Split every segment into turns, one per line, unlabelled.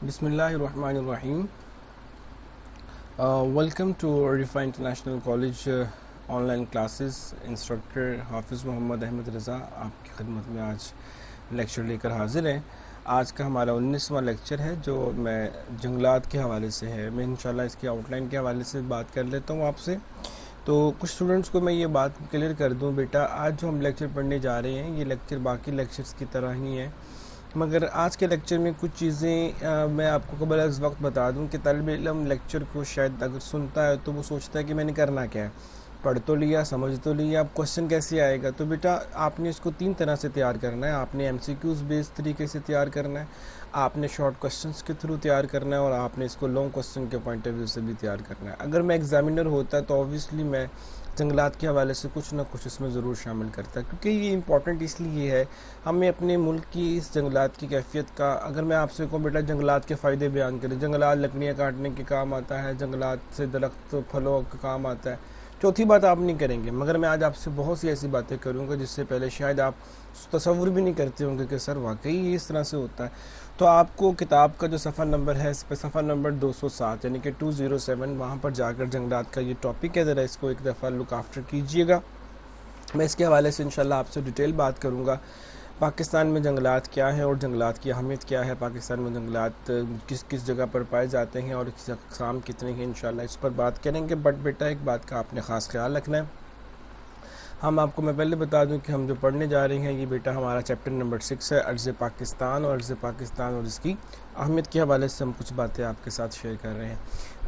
بسم اللہ الرحمن الرحیم. Welcome to Arfa international college online classes. Instructor Hafiz Muhammad Ahmad Raza آپ کی خدمت میں آج لیکچر لے کر حاضر ہیں. آج کا ہمارا 19واں لیکچر ہے جو میں جنگلات کے حوالے سے ہے. میں انشاءاللہ اس کی آؤٹ لائن کے حوالے سے بات کر لیتا ہوں آپ سے. تو کچھ اسٹوڈنٹس کو میں یہ بات کلیئر کر دوں، بیٹا آج جو ہم لیکچر پڑھنے جا رہے ہیں یہ لیکچر باقی لیکچرز کی طرح ہی ہیں، مگر آج کے لیکچر میں کچھ چیزیں میں آپ کو قبل از وقت بتا دوں کہ طالب علم لیکچر کو شاید اگر سنتا ہے تو وہ سوچتا ہے کہ میں نے کرنا کیا ہے، پڑھ تو لیا، سمجھ تو لیا، اب کوشچن کیسے آئے گا. تو بیٹا آپ نے اس کو 3 طرح سے تیار کرنا ہے. آپ نے MCQs بیس طریقے سے تیار کرنا ہے، آپ نے شارٹ کوشچنس کے تھرو تیار کرنا ہے، اور آپ نے اس کو لانگ کوشچن کے پوائنٹ آف ویو سے بھی تیار کرنا ہے. اگر میں ایگزامینر ہوتا تو اوبویسلی میں جنگلات کے حوالے سے کچھ نہ کچھ اس میں ضرور شامل کرتا ہے، کیونکہ یہ امپورٹنٹ اس لیے ہے. ہمیں اپنے ملک کی اس جنگلات کی کیفیت کا، اگر میں آپ سے کہوں بیٹا جنگلات کے فائدے بیان کریں، جنگلات لکڑیاں کاٹنے کے کام آتا ہے، جنگلات سے درخت پھلوں کا کام آتا ہے. چوتھی بات آپ نہیں کریں گے، مگر میں آج آپ سے بہت سی ایسی باتیں کروں گا جس سے پہلے شاید آپ تصور بھی نہیں کرتے ہوں گے کہ سر واقعی یہ اس طرح سے ہوتا ہے. تو آپ کو کتاب کا جو صفحہ نمبر ہے اس پہ صفحہ نمبر 207 یعنی کہ 207 وہاں پر جا کر جنگلات کا یہ ٹاپک ہے، ذرا اس کو ایک دفعہ لک آفٹر کیجئے گا. میں اس کے حوالے سے انشاءاللہ آپ سے ڈیٹیل بات کروں گا. پاکستان میں جنگلات کیا ہیں اور جنگلات کی اہمیت کیا ہے، پاکستان میں جنگلات کس کس جگہ پر پائے جاتے ہیں اور اس اقسام کتنے ہیں، انشاءاللہ اس پر بات کریں گے. بٹ بیٹا ایک بات کا آپ نے خاص خیال رکھنا ہے. آپ کو میں پہلے بتا دوں کہ ہم جو پڑھنے جا رہے ہیں یہ بیٹا ہمارا چیپٹر نمبر 6 ہے، عرض پاکستان، اور عرض پاکستان اور اس کی اہمیت کے حوالے سے ہم کچھ باتیں آپ کے ساتھ شیئر کر رہے ہیں.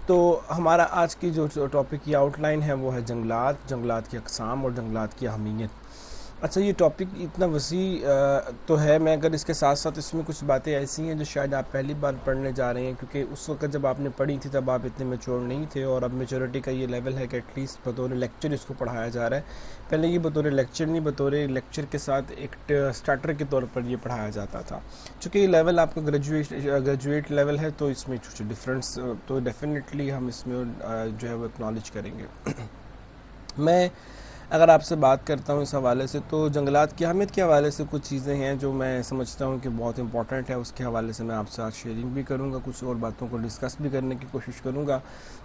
تو ہمارا آج کی جو ٹاپک کی آؤٹ لائن ہے وہ ہے جنگلات، جنگلات کی اقسام اور جنگلات کی اہمیت. اچھا یہ ٹاپک اتنا وسیع تو ہے، میں اگر اس کے ساتھ ساتھ اس میں کچھ باتیں ایسی ہیں جو شاید آپ پہلی بار پڑھنے جا رہے ہیں، کیونکہ اس وقت جب آپ نے پڑھی تھی تب آپ اتنے میچور نہیں تھے، اور اب میچورٹی کا یہ لیول ہے کہ ایٹ لیسٹ بطور لیکچر اس کو پڑھایا جا رہا ہے. پہلے یہ بطور لیکچر نہیں، بطور لیکچر کے ساتھ ایک سٹارٹر کے طور پر یہ پڑھایا جاتا تھا. چونکہ یہ لیول آپ کا گریجویٹ لیول ہے تو اس میں کچھ ڈفرینس تو ڈیفینیٹلی ہم اس میں جو ہے وہ اکنالج کریں گے. میں اگر آپ سے بات کرتا ہوں اس حوالے سے تو جنگلات کی اہمیت کے حوالے سے کچھ چیزیں ہیں جو میں سمجھتا ہوں کہ بہت امپورٹنٹ ہے، اس کے حوالے سے میں آپ سے آج شیئرنگ بھی کروں گا، کچھ اور باتوں کو ڈسکس بھی کرنے کی کوشش کروں گا.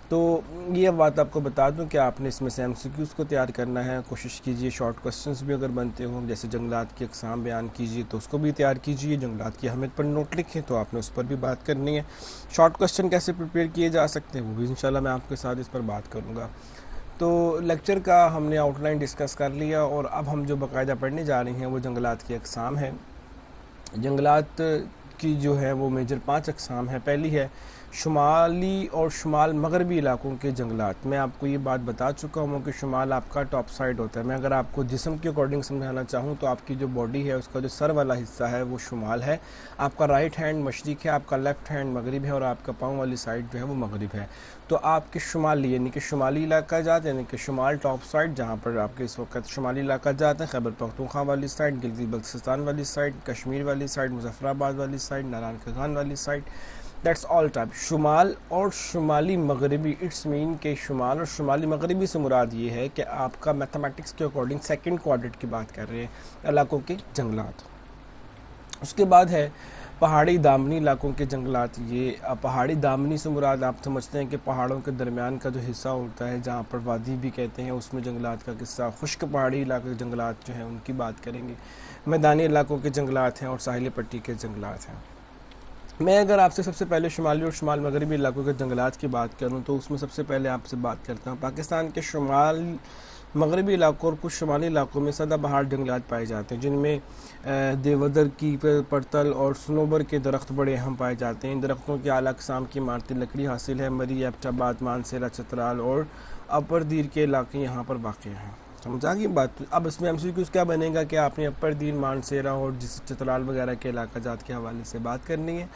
تو یہ بات آپ کو بتا دوں کہ آپ نے اس میں سے MCQs کو تیار کرنا ہے. کوشش کیجئے شارٹ کوسچنز بھی اگر بنتے ہوں، جیسے جنگلات کی اقسام بیان کیجئے تو اس کو بھی تیار کیجئے، جنگلات کی اہمیت پر نوٹ لکھیں تو آپ نے اس پر بھی بات کرنی ہے. شارٹ کوسچن کیسے پریپیئر کیے جا سکتے ہیں وہ بھی انشاءاللہ میں آپ کے ساتھ اس پر بات کروں گا. تو لیکچر کا ہم نے آؤٹ لائن ڈسکس کر لیا، اور اب ہم جو باقاعدہ پڑھنے جا رہے ہیں وہ جنگلات کی اقسام ہیں. جنگلات کی جو ہے وہ میجر 5 اقسام ہیں. پہلی ہے شمالی اور شمال مغربی علاقوں کے جنگلات. میں آپ کو یہ بات بتا چکا ہوں کہ شمال آپ کا ٹاپ سائڈ ہوتا ہے. میں اگر آپ کو جسم کے اکارڈنگ سمجھانا چاہوں تو آپ کی جو باڈی ہے اس کا جو سر والا حصہ ہے وہ شمال ہے، آپ کا رائٹ ہینڈ مشرق ہے، آپ کا لیفٹ ہینڈ مغرب ہے، اور آپ کا پاؤں والی سائڈ جو ہے وہ مغرب ہے. تو آپ کے شمالی یعنی کہ شمالی علاقہ جات یعنی کہ شمال ٹاپ سائڈ جہاں پر آپ کے اس وقت شمالی علاقہ جات ہیں، خیبر پختونخوا والی سائڈ، گلگت بلتستان والی سائڈ، کشمیر والی سائڈ، مظفر آباد والی سائڈ، ناران کھگان والی سائڈ، دیٹس آل ٹائپ. شمال اور شمالی مغربی، اٹس مین کہ شمال اور شمالی مغربی سے مراد یہ ہے کہ آپ کا میتھمیٹکس کے اکارڈنگ سیکنڈ کوارٹر کی بات کر رہے ہیں علاقوں کے جنگلات. اس کے بعد ہے پہاڑی دامنی علاقوں کے جنگلات. یہ پہاڑی دامنی سے مراد آپ سمجھتے ہیں کہ پہاڑوں کے درمیان کا جو حصہ ہوتا ہے جہاں پر وادی بھی کہتے ہیں، اس میں جنگلات کا قصہ. خشک پہاڑی علاقے جنگلات جو ہیں ان کی بات کریں گے. میدانی علاقوں کے جنگلات ہیں اور ساحلی پٹی کے جنگلات ہیں. میں اگر آپ سے سب سے پہلے شمالی اور شمال مغربی علاقوں کے جنگلات کی بات کروں تو اس میں سب سے پہلے آپ سے بات کرتا ہوں پاکستان کے شمال مغربی علاقوں اور کچھ شمالی علاقوں میں سدا بہار جنگلات پائے جاتے ہیں، جن میں دیودر کی پرتل اور سنوبر کے درخت بڑے اہم پائے جاتے ہیں. ان درختوں کی اعلیٰ اقسام کی عمارتی لکڑی حاصل ہے. مری، ایبٹ آباد، مانسیرا، چترال اور اپر دیر کے علاقے یہاں پر واقع ہیں. سمجھا گئی بات؟ اب اس میں MCQs کیا بنے گا کہ آپ نے اپر دیر، مانسیرا اور چترال وغیرہ کے علاقہ جات کے حوالے سے بات کرنی ہے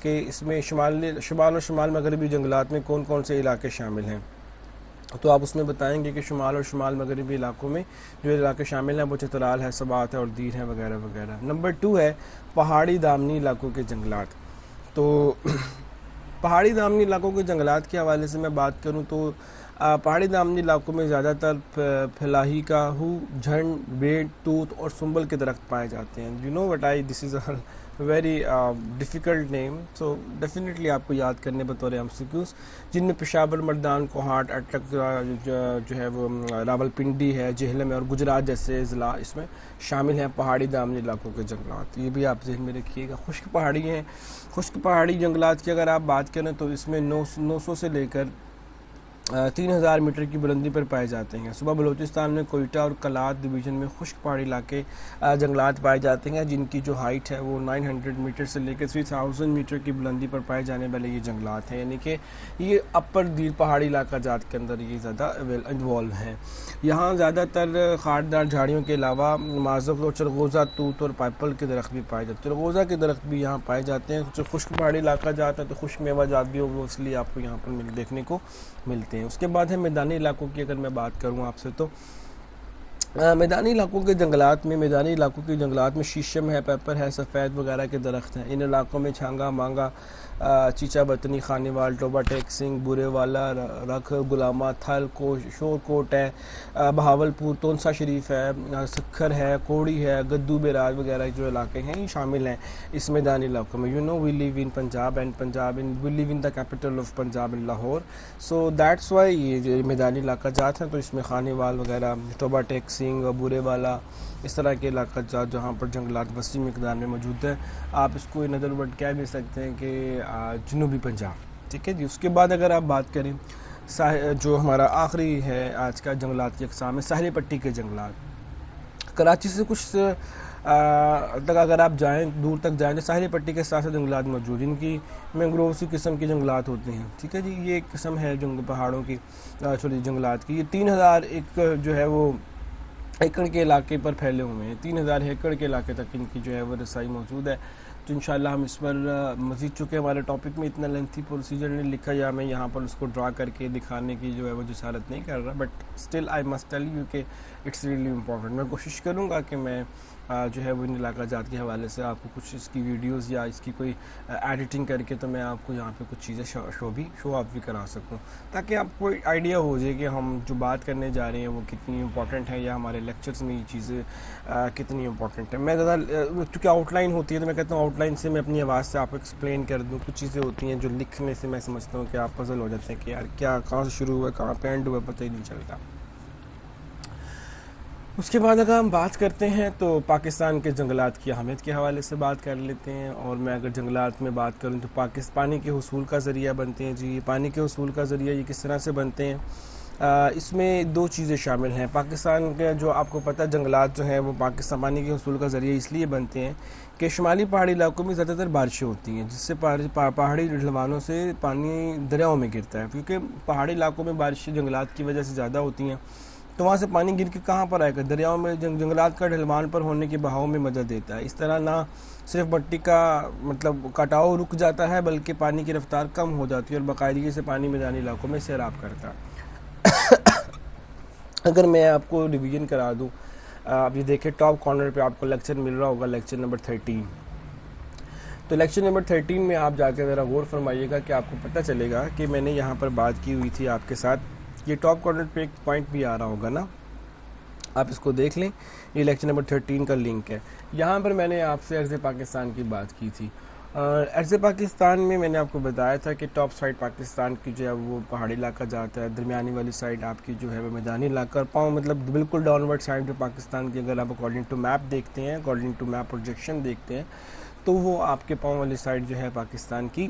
کہ اس میں شمال اور شمال مغربی جنگلات میں کون کون سے علاقے شامل ہیں. تو آپ اس میں بتائیں گے کہ شمال اور شمال مغربی علاقوں میں جو علاقے شامل ہیں وہ چترال ہے، سبات ہے اور دیر ہے وغیرہ وغیرہ. نمبر 2 ہے پہاڑی دامنی علاقوں کے جنگلات. تو پہاڑی دامنی علاقوں کے جنگلات کے حوالے سے میں بات کروں تو پہاڑی دامنی علاقوں میں زیادہ تر پھلاہی کاہو، جھنڈ، بیٹ، توت اور سنبل کے درخت پائے جاتے ہیں. You know what this is very difficult name. So definitely آپ کو یاد کرنے بطور MCQs، جن میں پشاور، مردان، کوہاٹ، اٹک جو ہے وہ راول پنڈی ہے، جہلم ہے، اور گجرات جیسے اضلاع اس میں شامل ہیں. پہاڑی دامنی علاقوں کے جنگلات، یہ بھی آپ ذہن میں رکھیے گا. خشک پہاڑی ہیں. خشک پہاڑی جنگلات کی اگر آپ بات کریں تو اس میں 900 سے لے کر 3000 میٹر کی بلندی پر پائے جاتے ہیں. صوبہ بلوچستان میں کوئٹہ اور کلات ڈویژن میں خشک پہاڑی علاقے جنگلات پائے جاتے ہیں، جن کی جو ہائٹ ہے وہ 900 میٹر سے لے کر 3000 میٹر کی بلندی پر پائے جانے والے یہ جنگلات ہیں. یعنی کہ یہ اپر دیر پہاڑی علاقہ جات کے اندر یہ زیادہ انوالو ہیں. یہاں زیادہ تر خاردار جھاڑیوں کے علاوہ مازغ اور چرغوزہ، توت اور پائپل کے درخت بھی پائے جاتے ہیں. چرغوزہ کے درخت بھی یہاں پائے جاتے ہیں. جو خشک پہاڑی علاقہ جات ہے تو خشک میوہ جات بھی وہ اس لیے آپ کو یہاں پر دیکھنے کو ملتے ہیں. اس کے بعد ہے میدانی علاقوں کی. اگر میں بات کروں آپ سے تو میدانی علاقوں کے جنگلات میں شیشم ہے، پیپر ہے، سفید وغیرہ کے درخت ہیں. ان علاقوں میں چھانگا، مانگا، چیچا بتنی، خانیوال، ٹوبا ٹیک سنگھ، بورے والا، رکھ، غلامہ، تھل، شور کوٹ ہے، بہاول پور، تونسا شریف ہے، سکھر ہے، کوڑی ہے، گدو بیراج وغیرہ جو علاقے ہیں یہ شامل ہیں اس میدانی علاقوں میں. We live in Punjab and we live in the capital of Punjab in Lahore. So that's why یہ جو میدانی علاقہ جات ہیں تو اس میں خانیوال وغیرہ، ٹوبا ٹیک سنگھ، بورے والا، اس طرح کے علاقہ جات جہاں پر جنگلات وسیع مقدار میں موجود ہیں. آپ اس کو ان ادر ورڈ کہہ بھی سکتے ہیں کہ جنوبی پنجاب. ٹھیک ہے جی. اس کے بعد اگر آپ بات کریں جو ہمارا آخری ہے آج کا جنگلات کی اقسام ہے، ساحلی پٹی کے جنگلات. کراچی سے کچھ تک اگر آپ جائیں، دور تک جائیں تو ساحلی پٹی کے ساتھ جنگلات موجود ہیں. ان کی مینگرووسی قسم کی جنگلات ہوتے ہیں. ٹھیک ہے جی. یہ ایک قسم ہے پہاڑوں کی چھوٹی جنگلات کی. یہ 3000 ایک جو ہے وہ ایکڑ کے علاقے پر پھیلے ہوئے ہیں. 3000 ایکڑ کے علاقے تک ان کی جو ہے وہ رسائی موجود ہے. تو انشاءاللہ ہم اس پر مزید، چونکہ ہمارے ٹاپک میں اتنا لینتھی پروسیجر نہیں لکھا، یا میں یہاں پر اس کو ڈرا کر کے دکھانے کی جو ہے وہ جسارت نہیں کر رہا، but still I must tell you کہ اٹس ریئلی امپورٹنٹ. میں کوشش کروں گا کہ میں جو ہے وہ ان علاقہ جات کے حوالے سے آپ کو کچھ اس کی ویڈیوز یا اس کی کوئی ایڈیٹنگ کر کے تو میں آپ کو یہاں پہ کچھ چیزیں شو آف بھی کرا سکوں، تاکہ آپ کو آئیڈیا ہو جائے کہ ہم جو بات کرنے جا رہے ہیں وہ کتنی امپورٹنٹ ہے، یا ہمارے لیکچرز میں یہ چیزیں کتنی امپورٹنٹ ہے. میں زیادہ چونکہ آؤٹ لائن ہوتی ہے تو میں کہتا ہوں آؤٹ لائن سے میں اپنی آواز سے آپ کو ایکسپلین کر دوں. کچھ چیزیں ہوتی ہیں جو لکھنے سے میں سمجھتا ہوں کہ آپ پزل ہو جاتے ہیں کہ یار کیا کہاں سے شروع ہوا، کہاں پہ اینڈ ہوا، پتہ ہی نہیں چلتا. اس کے بعد اگر ہم بات کرتے ہیں تو پاکستان کے جنگلات کی اہمیت کے حوالے سے بات کر لیتے ہیں. اور میں اگر جنگلات میں بات کروں تو پانی کے حصول کا ذریعہ بنتے ہیں. جی پانی کے حصول کا ذریعہ یہ کس طرح سے بنتے ہیں؟ اس میں دو چیزیں شامل ہیں. پاکستان کے جو آپ کو پتہ جنگلات جو ہیں وہ پاکستان پانی کے حصول کا ذریعہ اس لیے بنتے ہیں کہ شمالی پہاڑی علاقوں میں زیادہ تر بارشیں ہوتی ہیں، جس سے پہاڑی ڈھلوانوں سے پانی دریاؤں میں گرتا ہے. کیونکہ پہاڑی علاقوں میں بارشیں جنگلات کی وجہ سے زیادہ ہوتی ہیں تو وہاں سے پانی گر کے کہاں پر آئے گا؟ دریاؤں میں. جنگلات کا ڈھلوان پر ہونے کے بہاؤ میں مدد دیتا ہے. اس طرح نہ صرف مٹی کا مطلب کٹاؤ رک جاتا ہے بلکہ پانی کی رفتار کم ہو جاتی ہے اور باقاعدگی سے پانی میدانی علاقوں میں سیراب کرتا ہے. اگر میں آپ کو ریویژن کرا دوں، آپ یہ دیکھیں ٹاپ کارنر پہ آپ کو لیکچر مل رہا ہوگا، لیکچر نمبر 13. تو لیکچر نمبر 13 میں آپ جا کے ذرا غور فرمائیے گا کہ آپ کو پتہ چلے گا کہ میں نے یہاں پر بات کی ہوئی تھی آپ کے ساتھ. یہ ٹاپ کارنر پہ ایک پوائنٹ بھی آ رہا ہوگا نا، آپ اس کو دیکھ لیں. یہ لیکچر نمبر 13 کا لنک ہے. یہاں پر میں نے آپ سے عرض پاکستان کی بات کی تھی. عرض پاکستان میں نے آپ کو بتایا تھا کہ ٹاپ سائڈ پاکستان کی جو ہے وہ پہاڑی علاقہ جاتا ہے، درمیانی والی سائڈ آپ کی جو ہے وہ میدانی علاقہ، اور پاؤں مطلب بالکل ڈاؤن ورڈ سائڈ جو پاکستان کی اگر آپ اکارڈنگ ٹو میپ دیکھتے ہیں، اکارڈنگ ٹو میپ پروجیکشن دیکھتے ہیں تو وہ آپ کے پاؤں والی سائڈ جو ہے پاکستان کی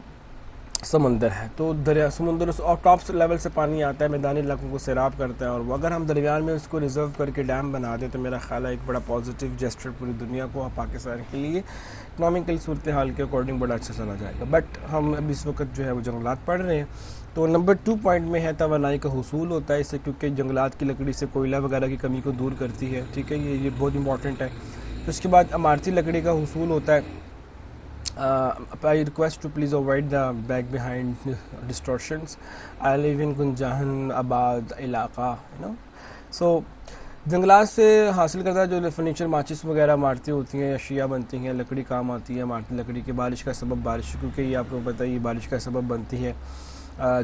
سمندر ہے. تو سمندر اور ٹاپ لیول سے پانی آتا ہے، میدانی علاقوں کو سیراب کرتا ہے، اور وہ اگر ہم درمیان میں اس کو ریزرو کر کے ڈیم بنا دیں تو میرا خیال ہے ایک بڑا پازیٹیو جیسچر پوری دنیا کو، پاکستان کے لیے اکنامیکل صورتحال کے اکارڈنگ بڑا اچھا چلا جائے گا. بٹ ہم اب اس وقت جو ہے وہ جنگلات پڑھ رہے ہیں. تو نمبر 2 پوائنٹ میں ہے توانائی کا حصول ہوتا ہے اس سے، کیونکہ جنگلات کی لکڑی سے کوئلہ وغیرہ کی کمی کو دور کرتی ہے. ٹھیک ہے، یہ بہت امپورٹنٹ ہے. تو اس کے بعد عمارتی لکڑی کا حصول ہوتا ہے. I request to please avoid the back behind distortions. I live in Gunjahan Abad علاقہ so جنگلات سے حاصل کرتا جو فرنیچر، ماچس وغیرہ عمارتیں ہوتی ہیں، اشیاء بنتی ہیں، لکڑی کام آتی ہے. عمارتی لکڑی کے بارش کا سبب بارش، کیونکہ یہ آپ کو پتہ ہے یہ بارش کا سبب بنتی ہے.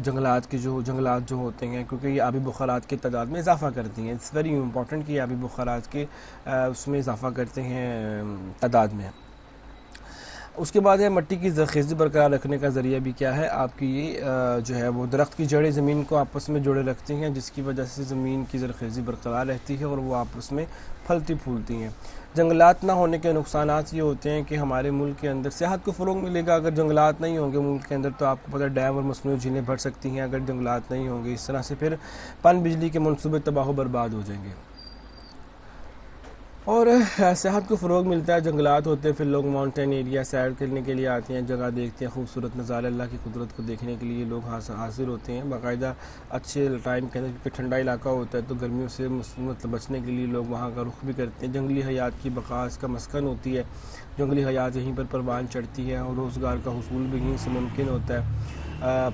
جنگلات جو ہوتے ہیں کیونکہ یہ آبی بخارات کی تعداد میں اضافہ کرتی ہیں. اٹس ویری امپورٹنٹ کہ یہ آبی بخارات کے اس میں اضافہ کرتے ہیں تعداد میں. اس کے بعد ہے مٹی کی زرخیزی برقرار رکھنے کا ذریعہ بھی کیا ہے، آپ کی یہ جو ہے وہ درخت کی جڑیں زمین کو آپس میں جوڑے رکھتی ہیں، جس کی وجہ سے زمین کی زرخیزی برقرار رہتی ہے اور وہ آپس میں پھلتی پھولتی ہیں۔ جنگلات نہ ہونے کے نقصانات یہ ہوتے ہیں کہ ہمارے ملک کے اندر سیاحت کو فروغ ملے گا۔ اگر جنگلات نہیں ہوں گے ملک کے اندر تو آپ کو پتہ ڈیم اور مصنوعی جھیلیں بھر سکتی ہیں، اگر جنگلات نہیں ہوں گے، اس طرح سے پھر پن بجلی کے منصوبے تباہ و برباد ہو جائیں گے۔ اور سیاحت کو فروغ ملتا ہے، جنگلات ہوتے ہیں، پھر لوگ ماؤنٹین ایریا سیر کرنے کے لیے آتے ہیں، جگہ دیکھتے ہیں، خوبصورت نظارے اللہ کی قدرت کو دیکھنے کے لیے لوگ حاضر ہوتے ہیں باقاعدہ اچھے ٹائم کے اندر، کیونکہ ٹھنڈا علاقہ ہوتا ہے تو گرمیوں سے مطلب بچنے کے لیے لوگ وہاں کا رخ بھی کرتے ہیں۔ جنگلی حیات کی بقا اس کا مسکن ہوتی ہے، جنگلی حیات یہیں پر پروان چڑھتی ہے اور روزگار کا حصول بھی یہیں سے ممکن ہوتا ہے،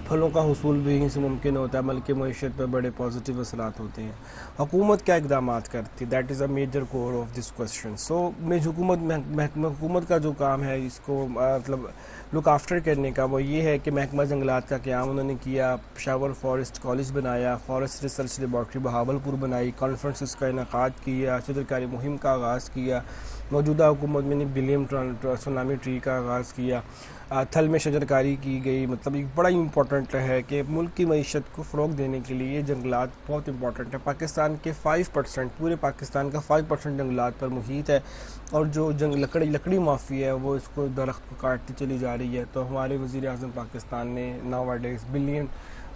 پھلوں کا حصول بھی یہیں سے ممکن ہوتا ہے، ملک معیشت پر بڑے پازیٹیو اثرات ہوتے ہیں۔ حکومت کیا اقدامات کرتی ہے، that is a major core of this question. So حکومت کا جو کام ہے اس کو مطلب لک آفٹر کرنے کا، وہ یہ ہے کہ محکمہ جنگلات کا قیام انہوں نے کیا، پشاور فارسٹ کالج بنایا، فارسٹ ریسرچ لیبارٹری بہاولپور بنائی، کانفرنسز کا انعقاد کیا، شجرکاری مہم کا آغاز کیا، موجودہ حکومت میں نے بلیم سونامی ٹری کا آغاز کیا، تھل میں شجرکاری کی گئی۔ مطلب ایک بڑا امپورٹنٹ ہے کہ ملک کی معیشت کو فروغ دینے کے لیے جنگلات بہت امپورٹنٹ ہے۔ پاکستان کے 5%، پورے پاکستان کا 5% جنگلات پر محیط ہے، اور جو لکڑی مافیا ہے وہ اس کو درخت کو کاٹتی چلی جا رہی ہے۔ تو ہمارے وزیر اعظم پاکستان نے ناؤ-اڈیز بلین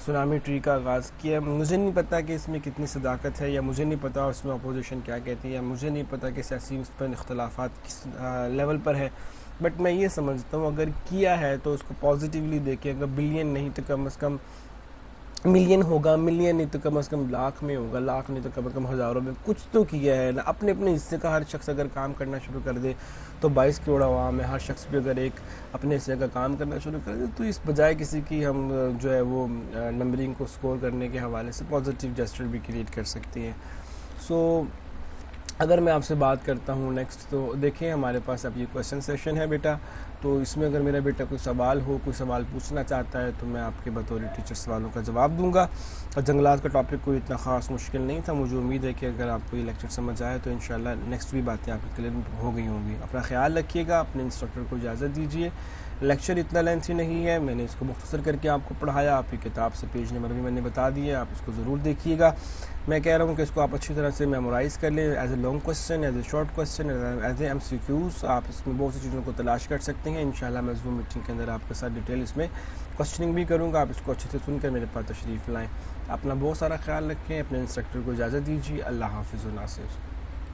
سونامی ٹری کا آغاز کیا۔ مجھے نہیں پتا کہ اس میں کتنی صداقت ہے، یا مجھے نہیں پتا اس میں اپوزیشن کیا کہتی ہے، یا مجھے نہیں پتا کہ سیاسی اس پر اختلافات کس لیول پر ہے، بٹ میں یہ سمجھتا ہوں اگر کیا ہے تو اس کو پازیٹیولی دیکھیں۔ اگر بلین نہیں تو کم از کم ملین ہوگا، ملین نہیں تو کم از کم لاکھ میں ہوگا، لاکھ نہیں تو کم از کم ہزاروں میں، کچھ تو کیا ہے نا۔ اپنے حصے کا ہر شخص اگر کام کرنا شروع کر دے تو 22 کروڑ عوام ہے، ہر شخص بھی اگر ایک اپنے حصے کا کام کرنا شروع کر دے تو اس بجائے کسی کی ہم جو ہے وہ نمبرنگ کو سکور کرنے کے حوالے سے پازیٹیو جسٹر بھی کریٹ کر سکتی ہیں۔ سو اگر میں آپ سے بات کرتا ہوں نیکسٹ، تو دیکھیں ہمارے پاس اب یہ کویشچن سیشن ہے بیٹا، تو اس میں اگر میرا بیٹا کوئی سوال ہو، کوئی سوال پوچھنا چاہتا ہے تو میں آپ کے بطور ٹیچر سوالوں کا جواب دوں گا۔ اور جنگلات کا ٹاپک کوئی اتنا خاص مشکل نہیں تھا، مجھے امید ہے کہ اگر آپ کو یہ لیکچر سمجھ آئے تو انشاءاللہ نیکسٹ بھی باتیں آپ کی کلیئر ہو گئی ہوں گی۔ اپنا خیال رکھیے گا، اپنے انسٹرکٹر کو اجازت دیجیے۔ لیکچر اتنا لینتھی نہیں ہے، میں نے اس کو مختصر کر کے آپ کو پڑھایا، آپ کی کتاب سے پیج نمبر بھی میں نے بتا دیا، آپ اس کو ضرور دیکھیے گا۔ میں کہہ رہا ہوں کہ اس کو آپ اچھی طرح سے میمورائز کر لیں، as a long question, as a short question, as a MCQs، آپ اس میں بہت سی چیزوں کو تلاش کر سکتے ہیں۔ انشاءاللہ میں زوم میٹنگ کے اندر آپ کے ساتھ ڈیٹیل اس میں کوسچننگ بھی کروں گا، آپ اس کو اچھے سے سن کر میرے پاس تشریف لائیں۔ اپنا بہت سارا خیال رکھیں، اپنے انسٹرکٹر کو اجازت دیجیے۔ اللہ حافظ و ناصر۔